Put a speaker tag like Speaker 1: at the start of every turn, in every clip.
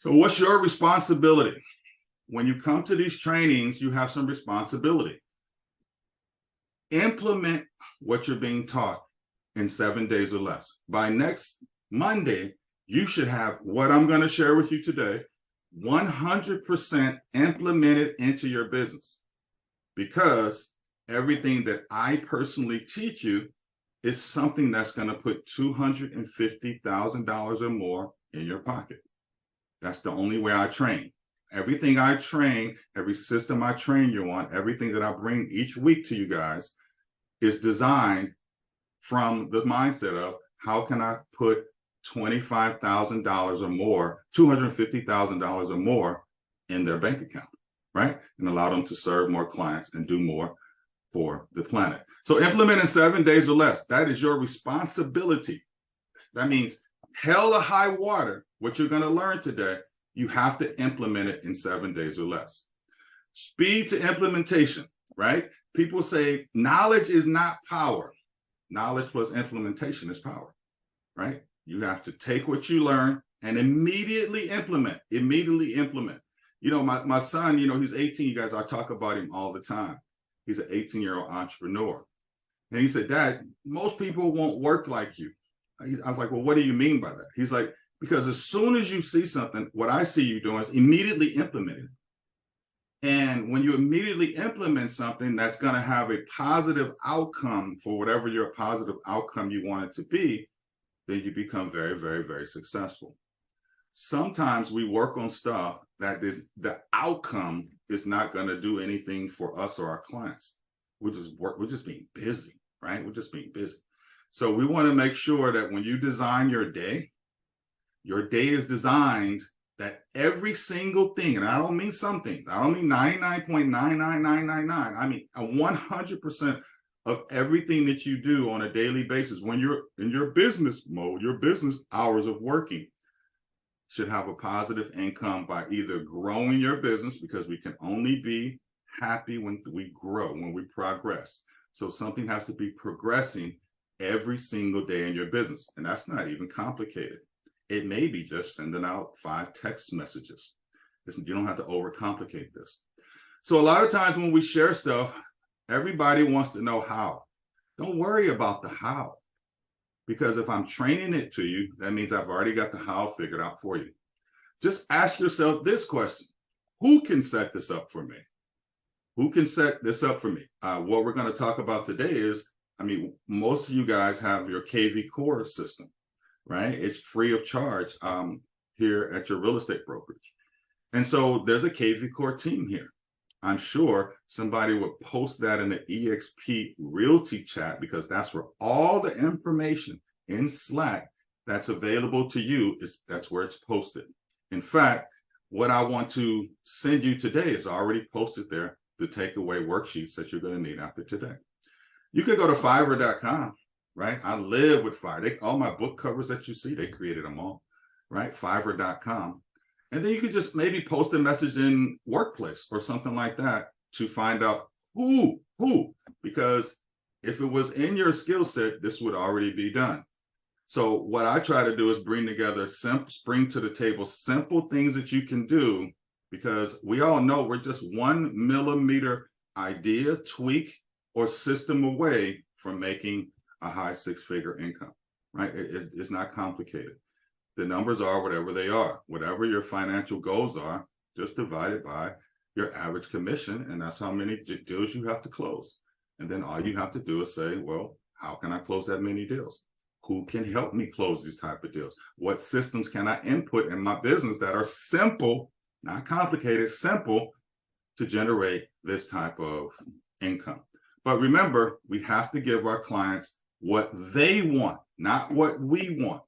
Speaker 1: So what's your responsibility? When you come to these trainings, you have some responsibility. Implement what you're being taught in 7 days or less. By next Monday, you should have what I'm going to share with you today 100% implemented into your business, because everything that I personally teach you is something that's going to put $250,000 or more in your pocket. That's the only way I train. Everything I train, every system I train you on, everything that I bring each week to you guys is designed from the mindset of how can I put $25,000 or more, $250,000 or more in their bank account, right? And allow them to serve more clients and do more for the planet. So implement in 7 days or less. That is your responsibility. That means hell or high water, what you're going to learn today, you have to implement it in 7 days or less. Speed to implementation, right? People say knowledge is not power. Knowledge plus implementation is power, right? You have to take what you learn and immediately implement, immediately implement. You know, my son, you know, he's 18, you guys, I talk about him all the time. He's an 18-year-old entrepreneur. And he said, Dad, most people won't work like you. I was like, well, what do you mean by that? He's like, because as soon as you see something, what I see you doing is immediately implement it. And when you immediately implement something that's going to have a positive outcome for whatever your positive outcome you want it to be, then you become very, very, very successful. Sometimes we work on stuff that is the outcome is not going to do anything for us or our clients. We're just being busy, right? We're just being busy. So we want to make sure that when you design your day is designed that every single thing, and I don't mean some things, I don't mean 99.99999, I mean 100% of everything that you do on a daily basis when you're in your business mode, your business hours of working should have a positive income by either growing your business, because we can only be happy when we grow, when we progress. So something has to be progressing every single day in your business. And that's not even complicated. It may be just sending out 5 text messages. Listen, you don't have to overcomplicate this. So a lot of times when we share stuff, everybody wants to know how. Don't worry about the how, because if I'm training it to you, that means I've already got the how figured out for you. Just ask yourself this question: who can set this up for me? Who can set this up for me? What we're going to talk about today is, I mean, most of you guys have your KV Core system, right? It's free of charge here at your real estate brokerage. And so there's a KV Core team here. I'm sure somebody would post that in the EXP Realty chat, because that's where all the information in Slack that's available to you that's where it's posted. In fact, what I want to send you today is already posted there, the takeaway worksheets that you're going to need after today. You could go to Fiverr.com, right? I live with Fiverr. All my book covers that you see, they created them all, right? Fiverr.com. And then you could just maybe post a message in Workplace or something like that to find out who, because if it was in your skill set, this would already be done. So what I try to do is bring together, bring to the table simple things that you can do, because we all know we're just 1 millimeter idea, tweak, or system away from making a high 6-figure income, right? It's not complicated. The numbers are whatever they are. Whatever your financial goals are, just divide it by your average commission, and that's how many deals you have to close. And then all you have to do is say, well, how can I close that many deals? Who can help me close these type of deals? What systems can I input in my business that are simple, not complicated, simple, to generate this type of income? But remember, we have to give our clients what they want, not what we want.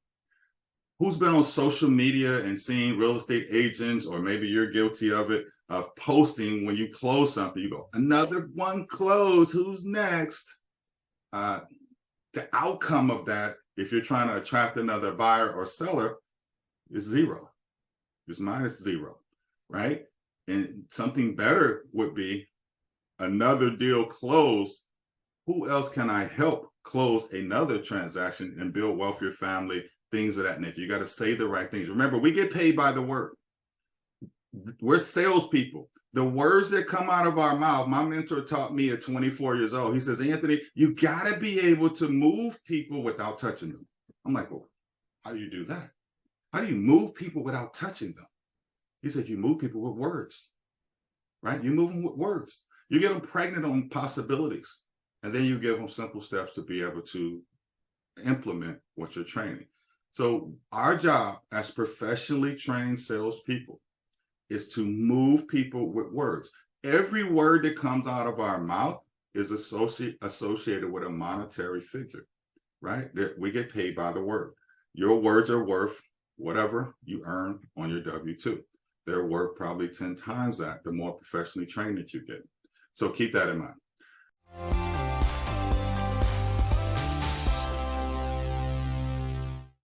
Speaker 1: Who's been on social media and seeing real estate agents, or maybe you're guilty of it, of posting when you close something, you go, another one close, who's next? The outcome of that, if you're trying to attract another buyer or seller, is 0. It's -0, right? And something better would be another deal closed. Who else can I help close another transaction and build wealth for your family? Things of that nature. You got to say the right things. Remember, we get paid by the word. We're salespeople. The words that come out of our mouth, my mentor taught me at 24 years old. He says, Anthony, you got to be able to move people without touching them. I'm like, well, how do you do that? How do you move people without touching them? He said, you move people with words, right? You move them with words. You get them pregnant on possibilities, and then you give them simple steps to be able to implement what you're training. So our job as professionally trained salespeople is to move people with words. Every word that comes out of our mouth is associated with a monetary figure, right? We get paid by the word. Your words are worth whatever you earn on your W-2. They're worth probably 10 times that, the more professionally trained that you get. So keep that in mind.